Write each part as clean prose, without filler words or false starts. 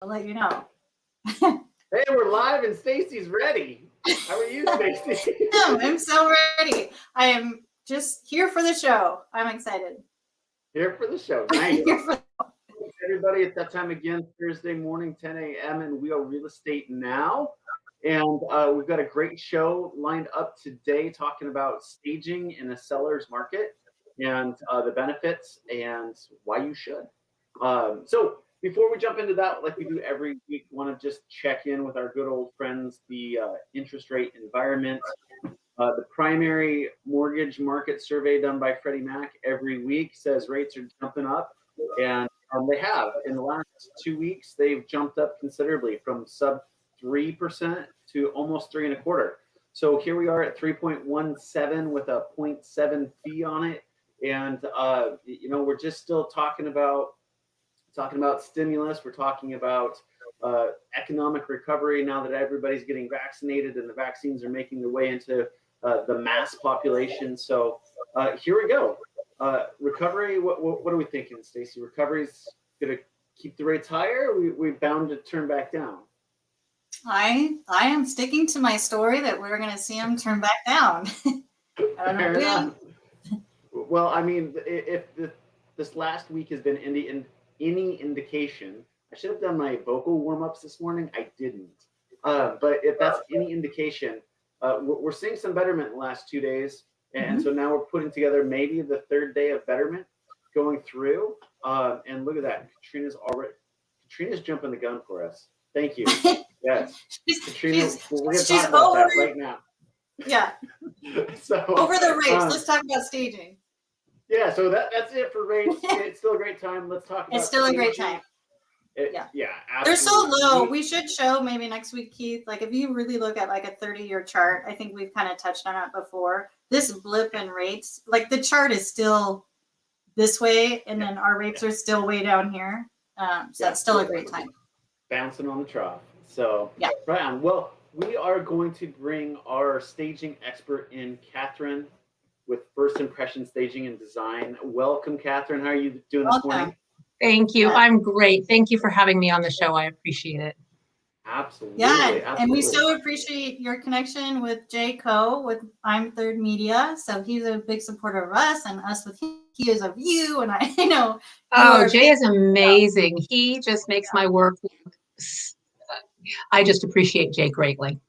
I'll let you know. Hey, we're live and Stacy's ready. How are you, Stacy? I'm so ready. I am just here for the show. I'm excited. Here for the show. Nice. Here for- Everybody, it's that time again, Thursday morning, 10 a.m., and we are Real Estate Now. And we've got a great show lined up today talking about staging in a seller's market and the benefits and why you should. So before we jump into that, like we do every week, want to just check in with our good old friends, the interest rate environment. The primary mortgage market survey done by Freddie Mac every week says rates are jumping up, and they have. In the last 2 weeks, they've jumped up considerably from sub 3% to almost 3.25%. So here we are at 3.17 with a 0.7 fee on it, and we're just still talking about stimulus. We're talking about economic recovery now that everybody's getting vaccinated and the vaccines are making their way into the mass population. So here we go. Recovery. What are we thinking, Stacy? Recovery's going to keep the rates higher? We're bound to turn back down. I am sticking to my story that we're going to see them turn back down. I don't know. Fair enough. Well, I mean, if this last week has been any indication, I should have done my vocal warm-ups this morning. I didn't. But if that's any indication, we're seeing some betterment in the last 2 days. And so now we're putting together maybe the third day of betterment going through. And look at that. Katrina's jumping the gun for us. Thank you. Yes. Katrina, we're going to talk about that right now. Yeah. So over the rates. Let's talk about staging. Yeah, so that's it for rates. It's still a great time. Let's talk about it's still staging. A great time. Yeah, absolutely. They're so low. We should show maybe next week, Keith. Like if you really look at like a 30-year chart, I think we've kind of touched on it before. This blip in rates, like the chart is still this way, and then our rates are still way down here. So that's still a great time. Bouncing on the trough. So yeah, right on. Well, we are going to bring our staging expert in, Kathryn, with First Impression Staging and Design. Welcome, Kathryn. How are you doing this morning? Thank you. I'm great. Thank you for having me on the show. I appreciate it. Absolutely. Yeah, absolutely. And we so appreciate your connection with Jay Coe with I'm Third Media. So he's a big supporter of us and us with him. He is of you, and I know. Oh, Jay is amazing. He just makes my work. I just appreciate Jay greatly.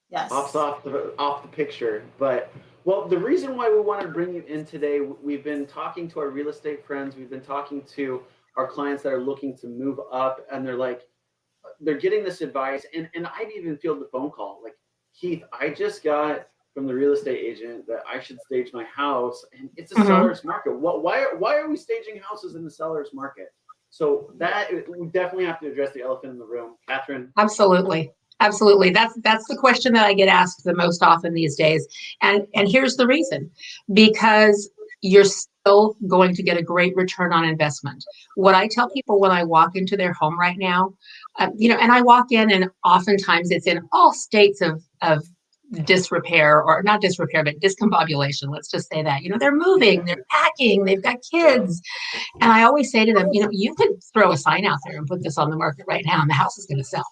Yes. Off the picture, but well, the reason why we wanted to bring you in today, we've been talking to our real estate friends. We've been talking to our clients that are looking to move up, and they're getting this advice. And I've even fielded the phone call like, Keith, I just got from the real estate agent that I should stage my house, and it's a seller's market. Why are we staging houses in the seller's market? So that we definitely have to address the elephant in the room, Kathryn. Absolutely. Absolutely. That's the question that I get asked the most often these days. And here's the reason. Because you're still going to get a great return on investment. What I tell people when I walk into their home right now, and I walk in and oftentimes it's in all states of disrepair, or not disrepair, but discombobulation. Let's just say that, they're moving, they're packing, they've got kids. And I always say to them, you could throw a sign out there and put this on the market right now and the house is going to sell.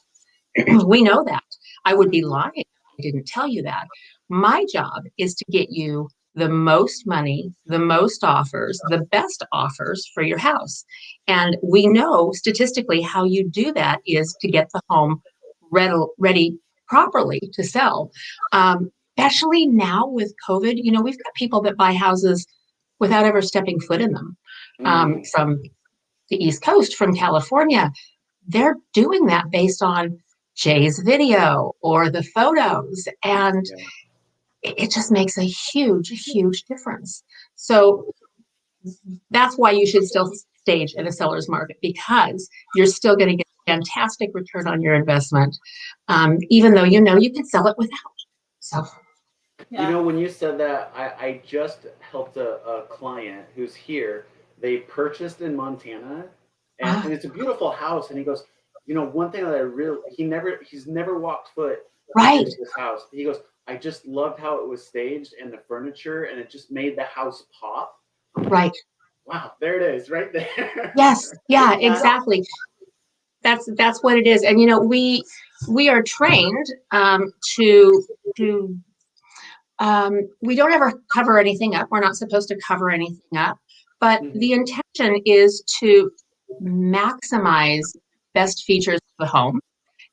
We know that. I would be lying if I didn't tell you that. My job is to get you the most money, the most offers, the best offers for your house. And we know statistically how you do that is to get the home ready properly to sell. Especially now with COVID, we've got people that buy houses without ever stepping foot in them. From the East Coast, from California, they're doing that based on Jay's video or the photos, and it just makes a huge, huge difference. So that's why you should still stage in a seller's market, because you're still going to get a fantastic return on your investment, even though you can sell it without. So, when you said that, I just helped a client who's here. They purchased in Montana, and it's a beautiful house, and he goes, one thing that he's never walked foot into this house. He goes, I just loved how it was staged and the furniture, and it just made the house pop. Right. Wow, there it is, right there. Yes. Yeah, exactly. That's what it is. And we are trained to we don't ever cover anything up. We're not supposed to cover anything up, but the intention is to maximize best features of the home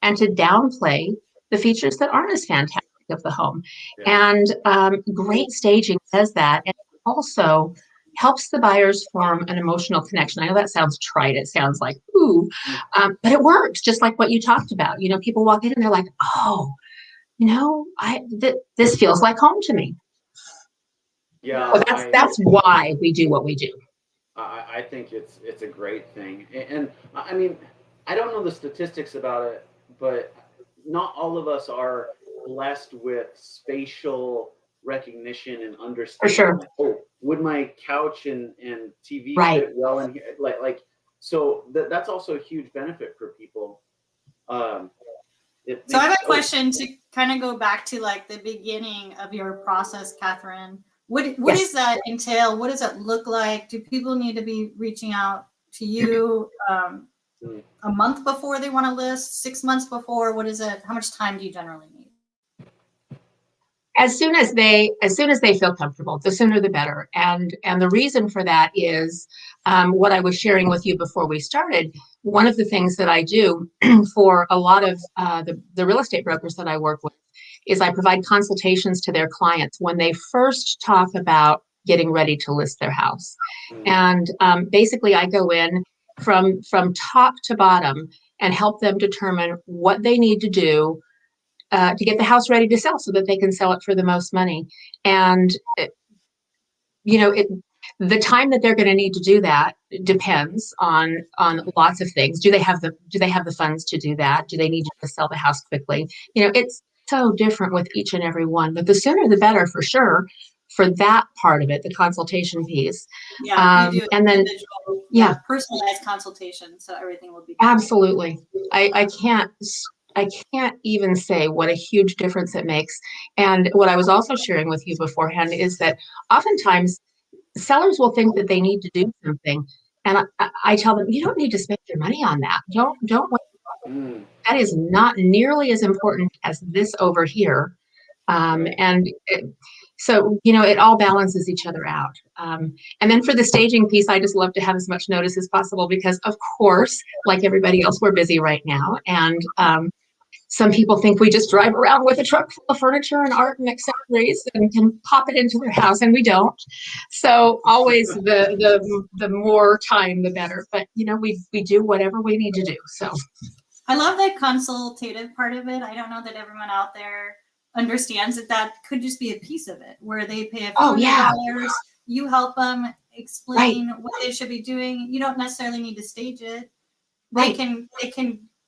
and to downplay the features that aren't as fantastic of the home. Yeah. And great staging does that, and also helps the buyers form an emotional connection. I know that sounds trite. It sounds like, ooh, but it works, just like what you talked about. People walk in and they're like, oh, this feels like home to me. Yeah, So that's why we do what we do. I think it's a great thing, and I mean, I don't know the statistics about it, but not all of us are blessed with spatial recognition and For understanding. sure. Like, oh, would my couch and TV Right. fit well in here? So that's also a huge benefit for people. So I have a question to kind of go back to like the beginning of your process, Kathryn. What Yes. does that entail? What does it look like? Do people need to be reaching out to you a month before they want to list, 6 months before? What is it? How much time do you generally need? As soon as they feel comfortable, the sooner the better. And the reason for that is what I was sharing with you before we started. One of the things that I do for a lot of the real estate brokers that I work with is I provide consultations to their clients when they first talk about getting ready to list their house. And basically I go in from top to bottom and help them determine what they need to do to get the house ready to sell so that they can sell it for the most money. And, the time that they're going to need to do that depends on lots of things. Do they have the funds to do that? Do they need to sell the house quickly? It's so different with each and every one, but the sooner the better for sure for that part of it, the consultation piece. Yeah, you do and then personalized consultation, so everything will be absolutely. I can't even say what a huge difference it makes. And what I was also sharing with you beforehand is that oftentimes sellers will think that they need to do something. And I tell them, you don't need to spend your money on that. Don't wait. That is not nearly as important as this over here. So, it all balances each other out. And then for the staging piece, I just love to have as much notice as possible because, of course, like everybody else, we're busy right now. And some people think we just drive around with a truck full of furniture and art and accessories and can pop it into their house, and we don't. So always the more time, the better. But, we do whatever we need to do. So I love the consultative part of it. I don't know that everyone out there understands that could just be a piece of it where they pay a few $100. You help them explain what they should be doing. You don't necessarily need to stage it. They can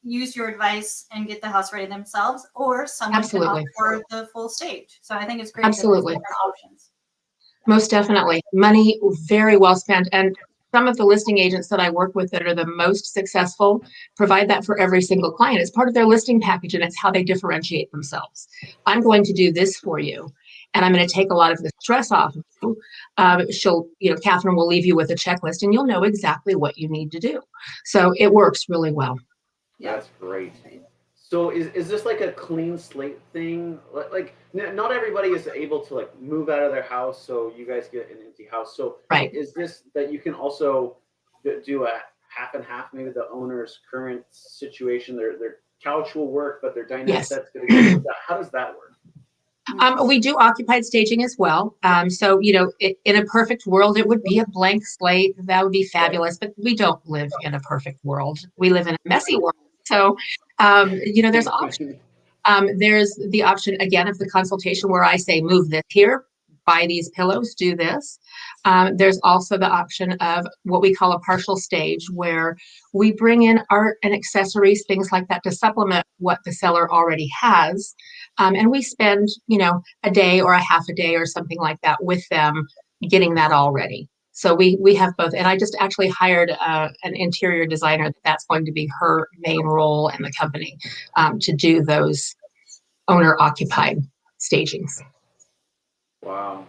use your advice and get the house ready themselves, or someone can opt for the full stage. So I think it's great. Absolutely. That there's options. Most definitely. Money very well spent. And some of the listing agents that I work with that are the most successful provide that for every single client. It's part of their listing package, and it's how they differentiate themselves. I'm going to do this for you, and I'm going to take a lot of the stress off of you. Kathryn will leave you with a checklist, and you'll know exactly what you need to do. So it works really well. That's great. So is this like a clean slate thing? Like not everybody is able to like move out of their house, so you guys get an empty house. So is this that you can also do a half and half, maybe the owner's current situation, their couch will work, but their dining set's going to go. How does that work? We do occupied staging as well. So, in a perfect world, it would be a blank slate. That would be fabulous, but we don't live in a perfect world. We live in a messy world. So, there's options. There's the option, again, of the consultation where I say, move this here, buy these pillows, do this. There's also the option of what we call a partial stage, where we bring in art and accessories, things like that, to supplement what the seller already has. And we spend, a day or a half a day or something like that with them getting that all ready. So we have both. And I just actually hired an interior designer that's going to be her main role in the company to do those owner-occupied stagings. Wow.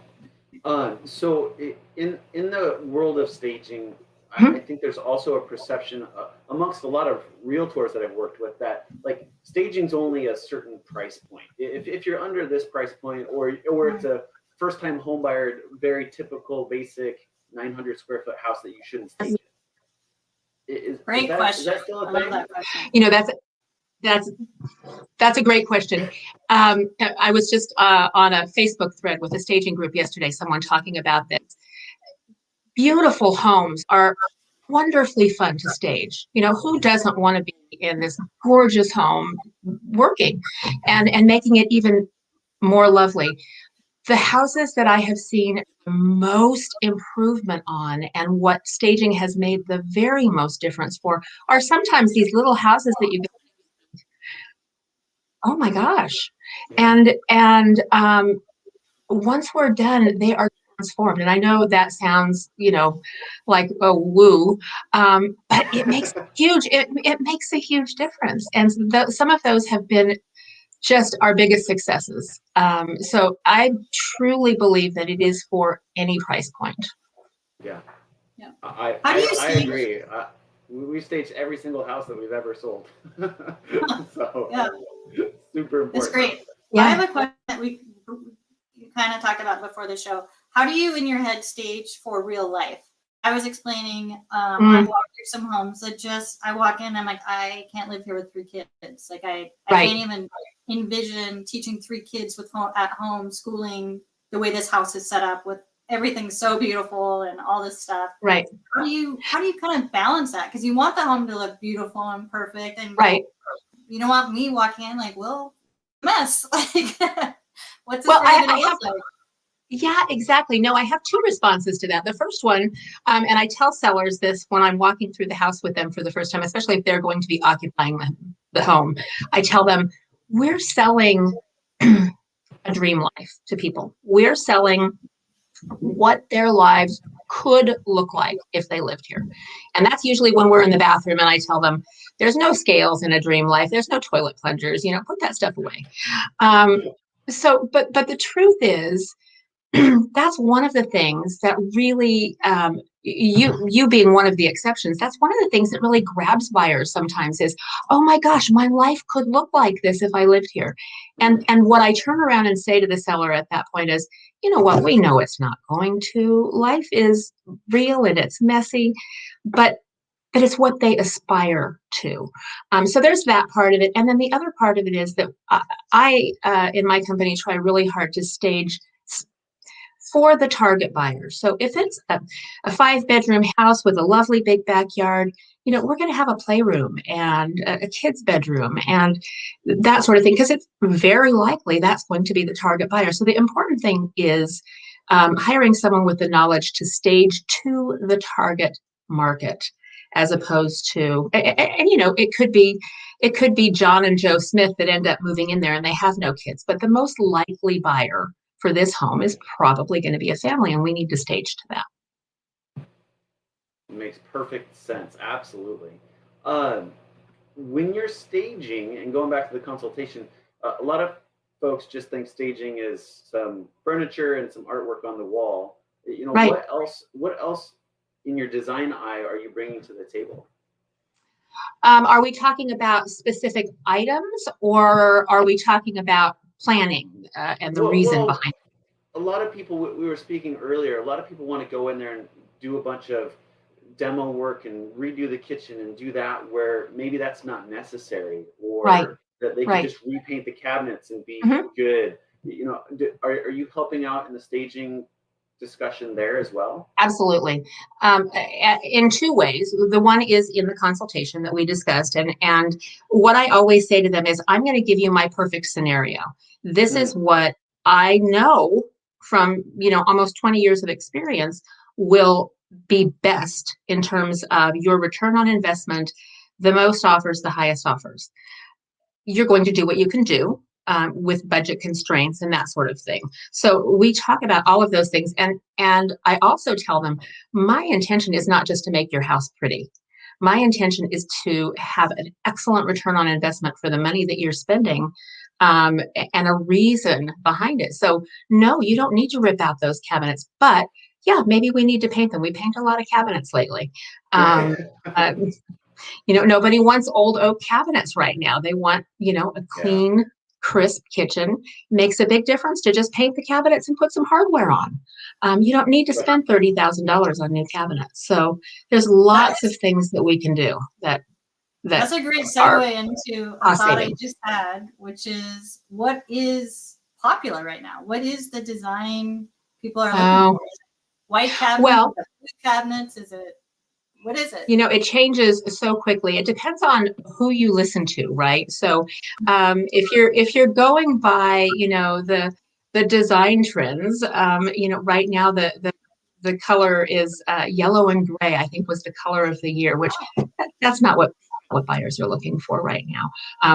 So in the world of staging, I think there's also a perception amongst a lot of realtors that I've worked with that like staging's only a certain price point. If you're under this price point, or it's a first time home buyer, very typical basic 900 square foot house, that you shouldn't stage it. Great question. Is that still a I love thing? that question. You know, that's a great question. I was just on a Facebook thread with a staging group yesterday, someone talking about this. Beautiful homes are wonderfully fun to stage. You know, who doesn't want to be in this gorgeous home working and making it even more lovely? The houses that I have seen the most improvement on, and what staging has made the very most difference for, are sometimes these little houses that you go, oh my gosh. And once we're done, they are transformed. And I know that sounds, you know, like a woo, but it makes it makes a huge difference. And some of those have been just our biggest successes. So I truly believe that it is for any price point. Yeah. Yeah. I agree. We staged every single house that we've ever sold. So Yeah. super important. That's great. Yeah. I have a question that we kind of talked about before the show. How do you in your head stage for real life? I was explaining, I walked through some homes that I walk in, I'm like, I can't live here with 3 kids. Like I can't even envision teaching 3 kids at home schooling the way this house is set up, with everything so beautiful and all this stuff. Right. How do you kind of balance that? Because you want the home to look beautiful and perfect, and you don't want me walking in like, well, mess. Like, what's this really going to look like? Yeah, exactly. No, I have 2 responses to that. The first one, and I tell sellers this when I'm walking through the house with them for the first time, especially if they're going to be occupying the home. I tell them, we're selling a dream life to people. We're selling what their lives could look like if they lived here. And that's usually when we're in the bathroom and I tell them, there's no scales in a dream life. There's no toilet plungers, you know, put that stuff away. But the truth is, that's one of the things that really, you being one of the exceptions, that's one of the things that really grabs buyers sometimes is, oh my gosh, my life could look like this if I lived here. And what I turn around and say to the seller at that point is, you know what, we know it's not going to. Life is real and it's messy, but it's what they aspire to. So there's that part of it. And then the other part of it is that I in my company, try really hard to stage for the target buyer. So if it's a 5-bedroom house with a lovely big backyard, you know, we're going to have a playroom and a kid's bedroom and that sort of thing, because it's very likely that's going to be the target buyer. So the important thing is hiring someone with the knowledge to stage to the target market, as opposed to, and you know, it could be John and Joe Smith that end up moving in there and they have no kids, but the most likely buyer for this home is probably going to be a family, and we need to stage to that. It makes perfect sense. Absolutely. When you're staging and going back to the consultation, a lot of folks just think staging is some furniture and some artwork on the wall. You know, what else in your design eye are you bringing to the table? Are we talking about specific items, or are we talking about planning and the reason behind it? A lot of people, we were speaking earlier, a lot of people want to go in there and do a bunch of demo work and redo the kitchen and do that, where maybe that's not necessary, or that they can just repaint the cabinets and be good. You know, are you helping out in the staging discussion there as well? Absolutely. In 2 ways. The one is in the consultation that we discussed. And what I always say to them is, I'm going to give you my perfect scenario. This is what I know from, you know, almost 20 years of experience will be best in terms of your return on investment, the most offers, the highest offers. You're going to do what you can do. With budget constraints and that sort of thing. So we talk about all of those things. And I also tell them, my intention is not just to make your house pretty. My intention is to have an excellent return on investment for the money that you're spending, and a reason behind it. So no, you don't need to rip out those cabinets, but yeah, maybe we need to paint them. We paint a lot of cabinets lately. Um, uh, nobody wants old oak cabinets right now. They want, a Yeah. clean, crisp kitchen. Makes a big difference to just paint the cabinets and put some hardware on. You don't need to Right. spend $30,000 on new cabinets. So there's That lots is, of things that we can do that that's a great are segue into a cost thought I saving. just had, which is what is popular right now? What is the design people are looking Oh, for? Is it white cabinets? well, Is it blue cabinets? Is it, what is it? it changes so quickly. It depends on who you listen to, right? So, if you're going by, the design trends, right now the color is yellow and gray. I think was the color of the year, which that's not what buyers are looking for right now.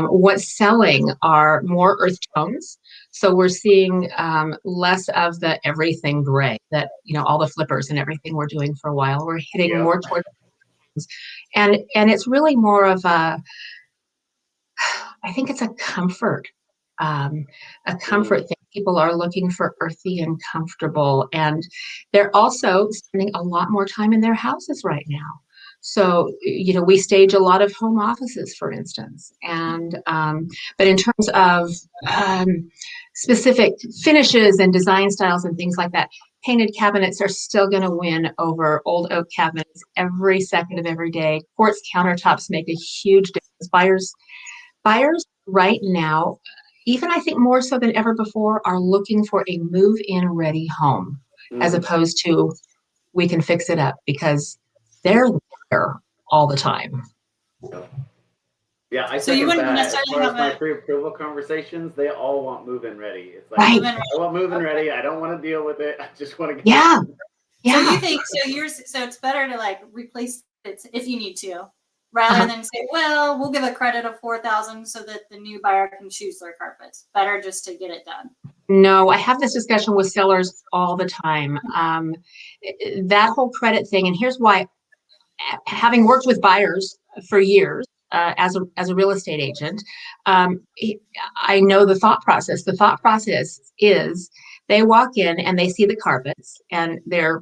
What's selling are more earth tones. So we're seeing less of the everything gray that, all the flippers and everything we're doing for a while. We're hitting Yep. more towards, and it's really more of I think it's a comfort thing. People are looking for earthy and comfortable, and they're also spending a lot more time in their houses right now. So, we stage a lot of home offices, for instance, and but in terms of specific finishes and design styles and things like that, painted cabinets are still going to win over old oak cabinets every second of every day. Quartz countertops make a huge difference. Buyers right now, even I think more so than ever before, are looking for a move-in ready home as Mhm. opposed to we can fix it up because they're there all the time. Yep. Yeah, I So you second wouldn't that. As necessarily far as have my a pre-approval conversations, they all want move-in ready. It's like, Right. move-in. I want move-in Okay. ready. I don't want to deal with it. I just want to get Yeah. in. So you Yeah. think so it's better to like replace it if you need to, rather Uh-huh. than say, well, we'll give a credit of 4,000 so that the new buyer can choose their carpets. Better just to get it done. No, I have this discussion with sellers all the time. That whole credit thing, and here's why. Having worked with buyers for years as a real estate agent, I know the thought process. The thought process is they walk in and they see the carpets and they're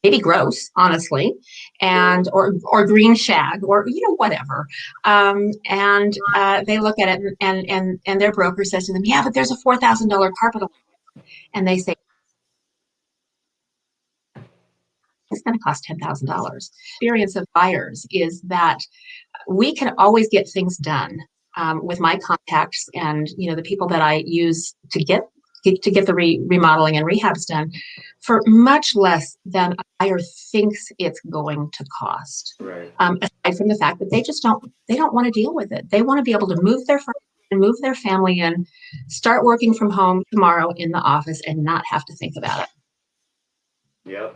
maybe gross, honestly, and Sure. or green shag or whatever, and they look at it and their broker says to them, yeah, but there's a $4,000 carpet, and they say it's going to cost $10,000. Experience of buyers is that we can always get things done with my contacts and the people that I use to get the remodeling and rehabs done for much less than a buyer thinks it's going to cost. Right. Aside from the fact that they don't want to deal with it. They want to be able to move their friends and move their family in, start working from home tomorrow in the office and not have to think about it. Yep.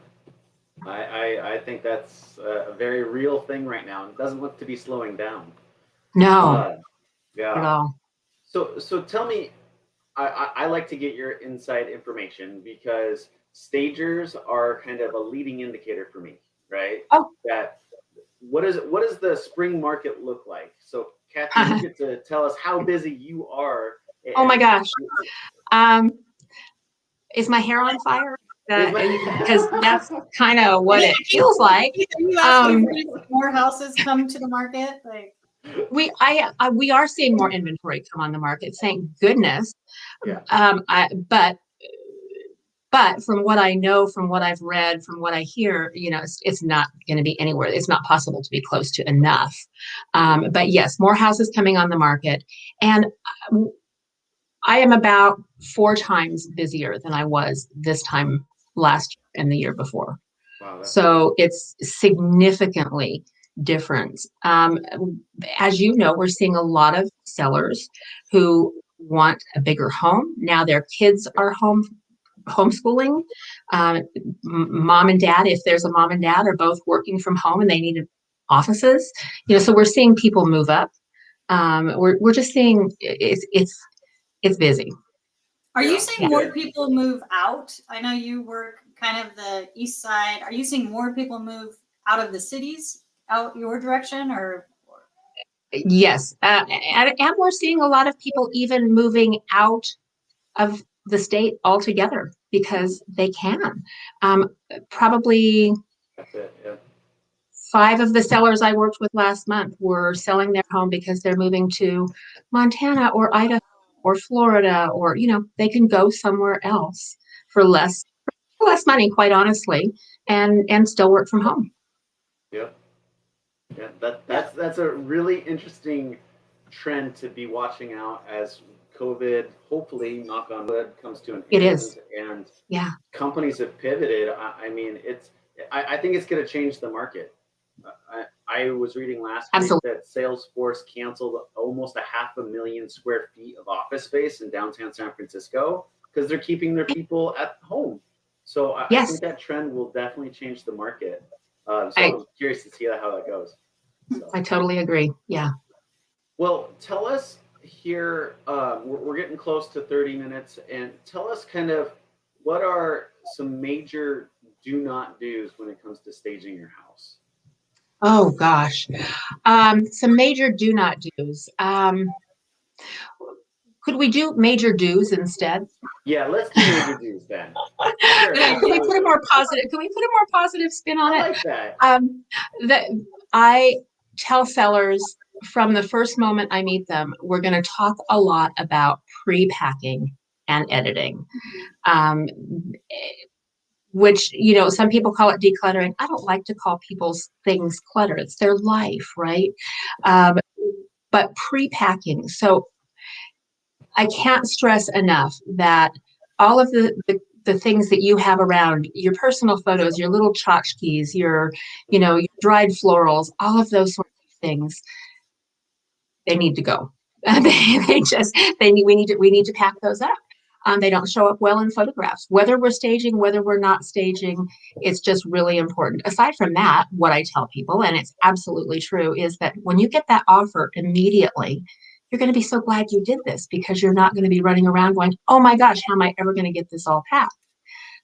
I think that's a very real thing right now, and it doesn't look to be slowing down. No, Uh, not at yeah. all. So tell me, I like to get your inside information because stagers are kind of a leading indicator for me, right? Oh, That what does the spring market look like? So Kathy, you get to tell us how busy you are. oh my And gosh. Um, is my hair on fire? is Because that's kind of I what mean, it feels like. are you asking Um, for more houses come to the market? Like, we are seeing more inventory come on the market, thank goodness. Yeah. But from what I know, from what I've read, from what I hear, it's not going to be anywhere. It's not possible to be close to enough. But yes, more houses coming on the market, and I am about 4 times busier than I was this time last year and the year before. Wow, that's great. So it's significantly different. As you know, we're seeing a lot of sellers who want a bigger home. Now their kids are homeschooling. Mom and dad, if there's a mom and dad, are both working from home and they need offices. So we're seeing people move up. We're just seeing it's busy. are you Yeah. seeing more people move out? I know you work kind of the east side. Are you seeing more people move out of the cities, out your direction, or Yes, and we're seeing a lot of people even moving out of the state altogether. because they can. Probably That's it. Yeah. 5 of the sellers I worked with last month were selling their home because they're moving to Montana or Idaho or Florida, or, they can go somewhere else for less money, quite honestly, and still work from home. Yep. Yeah, that's a really interesting trend to be watching out as COVID, hopefully, knock on wood, comes to an It end. is. And Yeah. companies have pivoted. I mean, I think it's going to change the market. I was reading last week Absolutely. that Salesforce canceled almost 500,000 square feet of office space in downtown San Francisco because they're keeping their people at home. So I Yes. think that trend will definitely change the market. So I- I'm curious to see how that goes. So. I totally agree. Yeah. Well, tell us here, we're getting close to 30 minutes, and tell us kind of what are some major do not do's when it comes to staging your house? Oh, gosh. Some major do not do's. Could we do major do's instead? Yeah, let's do major do's then. Sure, Can we put a more positive spin on I it? like that. That I tell sellers from the first moment I meet them, we're going to talk a lot about pre-packing and editing. Which, some people call it decluttering. I don't like to call people's things clutter. It's their life, right? But pre-packing. So I can't stress enough that all of the things that you have around, your personal photos, your little tchotchkes, your dried florals, all of those sorts of things, they need to go. We need to pack those up. They don't show up well in photographs. Whether we're staging, whether we're not staging, it's just really important. Aside from that, what I tell people, and it's absolutely true, is that when you get that offer immediately, you're going to be so glad you did this because you're not going to be running around going, oh my gosh, how am I ever going to get this all packed?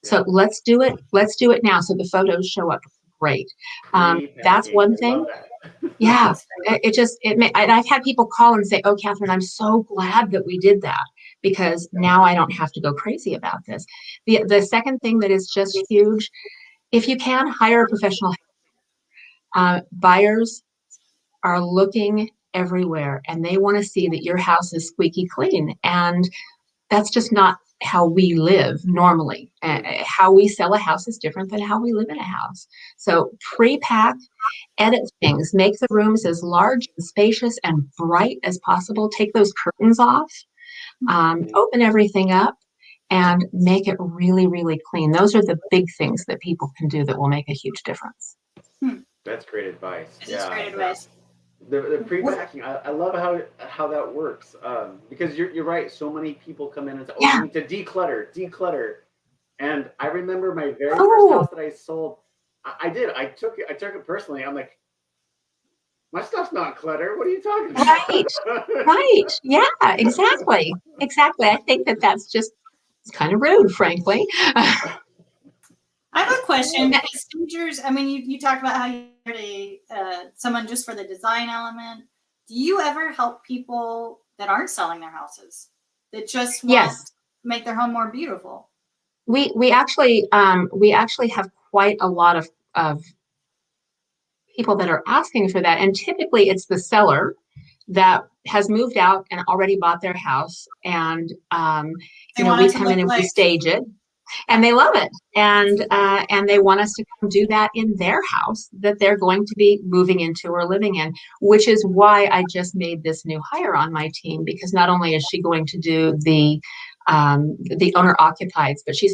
So let's do it. Let's do it now so the photos show up great. That's one thing. I love that. Yeah, and I've had people call and say, oh, Kathryn, I'm so glad that we did that because now I don't have to go crazy about this. The second thing that is just huge, if you can, hire a professional. Buyers are looking everywhere and they want to see that your house is squeaky clean. And that's just not how we live normally. How we sell a house is different than how we live in a house. So pre-pack, edit things, make the rooms as large and spacious and bright as possible. Take those curtains off, open everything up, and make it really, really clean. Those are the big things that people can do that will make a huge difference. That's great advice. It's great advice. The pre-packing, I love how that works because you're right. So many people come in and say, "Oh, you need to declutter," and I remember my very first house that I sold. I did. I took it personally. I'm like, my stuff's not clutter. What are you talking about? Right. Yeah. Exactly. I think that's just kind of rude, frankly. I have a question. Stagers, I mean, you talked about how you hired someone just for the design element. Do you ever help people that aren't selling their houses that just want to make their home more beautiful? We actually have quite a lot of people that are asking for that, and typically it's the seller that has moved out and already bought their house, and we come in and we stage it. And they love it, and they want us to come do that in their house that they're going to be moving into or living in, which is why I just made this new hire on my team, because not only is she going to do the owner occupieds, but she's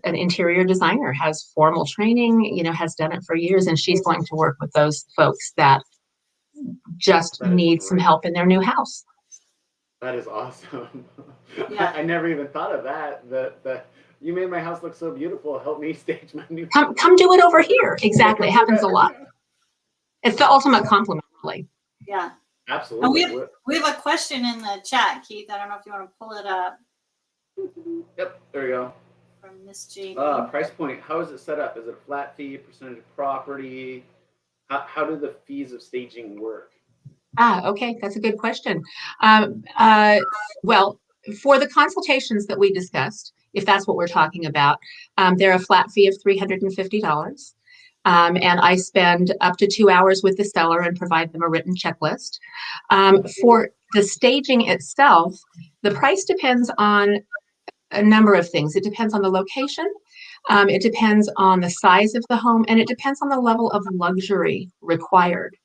an interior designer, has formal training, has done it for years, and she's going to work with those folks that just need some help in their new house. That is awesome. Yeah. I never even thought of that. You made my house look so beautiful. Help me stage my new house. Come do it over here. Exactly. It happens a lot. It's the ultimate compliment, really. Yeah. Absolutely. And we have a question in the chat, Keith. I don't know if you want to pull it up. Yep, there we go. From Miss Jamie. Price point. How is it set up? Is it a flat fee, percentage of property? How do the fees of staging work? Okay, that's a good question. Well, for the consultations that we discussed, if that's what we're talking about. They're a flat fee of $350. And I spend up to 2 hours with the seller and provide them a written checklist. For the staging itself, the price depends on a number of things. It depends on the location. It depends on the size of the home, and it depends on the level of luxury required.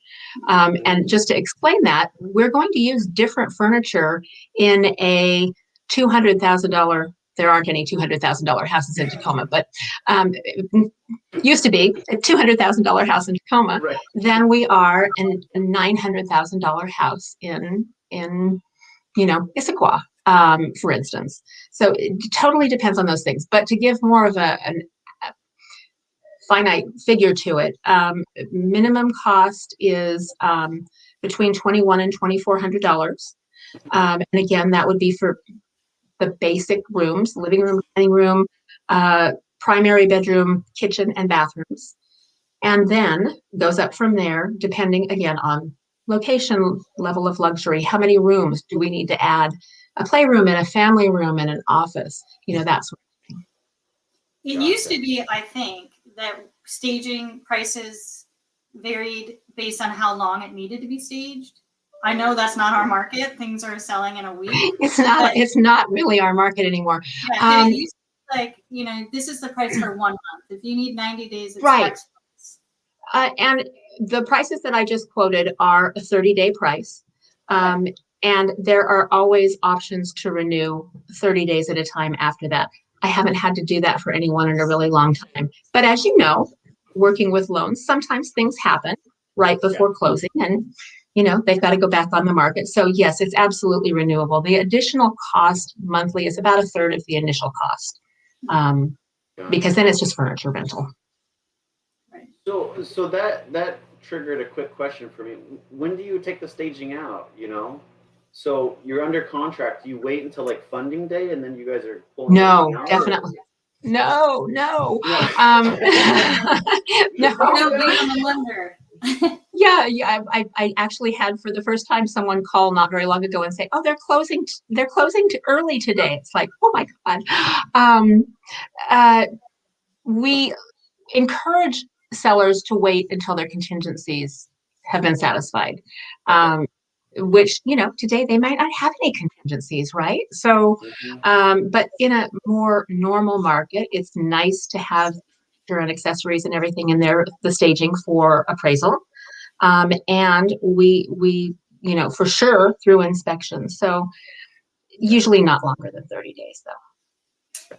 And just to explain that, we're going to use different furniture in a $200,000. There aren't any $200,000 houses in Tacoma, but it used to be a $200,000 house in Tacoma. Right. Than we are in a $900,000 house in Issaquah, for instance. So it totally depends on those things. But to give more of a finite figure to it, minimum cost is between $2,100 and $2,400. And again, that would be for the basic rooms: living room, dining room, primary bedroom, kitchen, and bathrooms. And then goes up from there, depending again on location, level of luxury. How many rooms do we need to add? A playroom and a family room and an office, that sort of thing. It used to be, I think, that staging prices varied based on how long it needed to be staged. I know that's not our market. Things are selling in a week. It's not really our market anymore. Yeah, it used to be like, this is the price for 1 month. If you need 90 days, it's right. X price. And the prices that I just quoted are a 30-day price. And there are always options to renew 30 days at a time after that. I haven't had to do that for anyone in a really long time. But as you know, working with loans, sometimes things happen right before closing, and they've got to go back on the market. So yes, it's absolutely renewable. The additional cost monthly is about a third of the initial cost, because then it's just furniture rental. So that triggered a quick question for me. When do you take the staging out? So you're under contract. Do you wait until like funding day and then you guys are pulling? No, definitely. No. No, Yeah. I actually had for the first time someone call not very long ago and say, "Oh, they're closing early today." It's like, oh my God. We encourage sellers to wait until their contingencies have been satisfied. Which, today they might not have any contingencies, right? So, but in a more normal market, it's nice to have and accessories and everything in there, the staging for appraisal. And we, for sure through inspection. So usually not longer than 30 days though.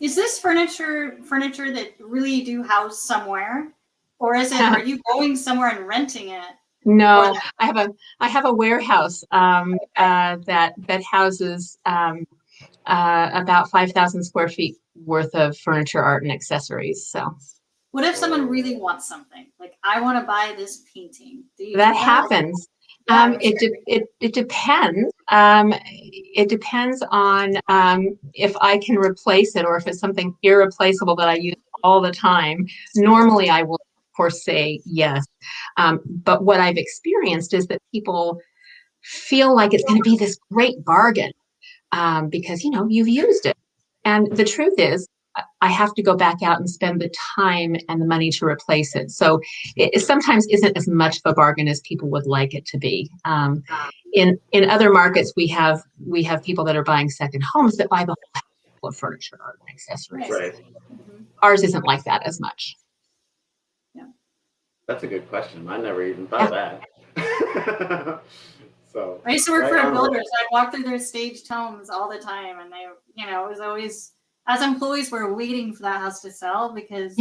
Is this furniture that really you do house somewhere? Or are you going somewhere and renting it? No, I have a warehouse that houses about 5,000 square feet worth of furniture, art, and accessories. So, what if someone really wants something? Like, I want to buy this painting. That happens. It depends. It depends on if I can replace it or if it's something irreplaceable that I use all the time. Normally, I will, of course, say yes. But what I've experienced is that people feel like it's going to be this great bargain because, you've used it. And the truth is, I have to go back out and spend the time and the money to replace it. So it sometimes isn't as much of a bargain as people would like it to be. In other markets, we have people that are buying second homes that buy the whole house full of furniture, art, and accessories. Right. Ours isn't like that as much. That's a good question. I never even thought of that. So I used to work for a builder, so I walked through their staged homes all the time, and they, it was always, as employees, we're waiting for that house to sell because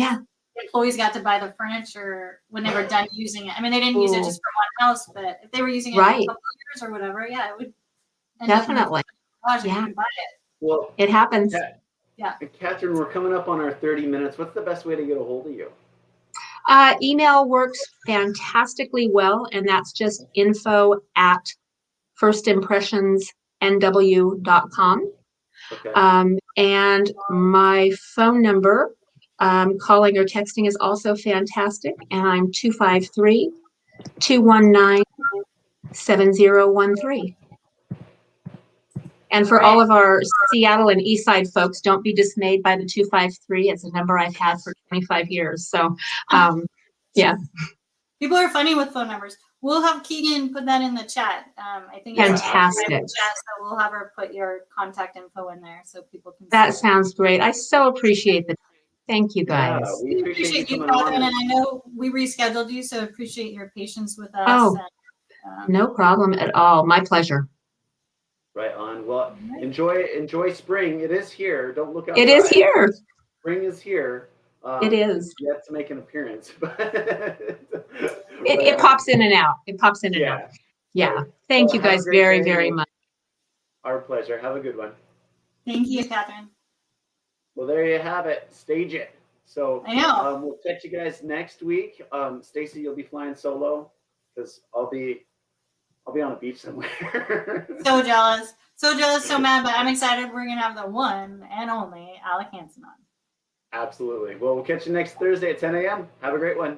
employees got to buy the furniture when they were done using it. I mean, they didn't use it just for one house, but if they were using it for a couple of years or whatever, it would definitely. You can buy it. Well, it happens. Kathryn, we're coming up on our 30 minutes. What's the best way to get a hold of you? Email works fantastically well, and that's just info@firstimpressionsnw.com. Okay. And my phone number, calling or texting, is also fantastic, and I'm 253-219-7013. And for Right. all of our Seattle and East Side folks, don't be dismayed by the 253. It's a number I've had for 25 years. So, yeah. People are funny with phone numbers. We'll have Keegan put that in the chat. I think it's Fantastic. in the chat, so we'll have her put your contact info in there so people can That see. sounds great. I so appreciate the Thank you, Yeah, guys. we We appreciate you appreciate you, coming on. Kathryn, and I know we rescheduled you, so appreciate your patience with us. Oh, and, no problem at all. My pleasure. Right on. Well, right. enjoy spring. It is here. Don't look outside. It is here. Spring is here. It is. Yet to make an appearance. It pops in and out. It pops in and out. Yeah. Right. Thank Well, you have a guys great very, day. very much. Our pleasure. Have a good one. Thank you, Kathryn. Well, there you have it. Stage it. So I know. we'll catch you guys next week. Stacy, you'll be flying solo because I'll be on a beach somewhere. So jealous, so mad, but I'm excited. We're gonna have the one and only Alec Hansen on. Absolutely. Well, we'll catch you next Thursday at 10 a.m. Have a great one.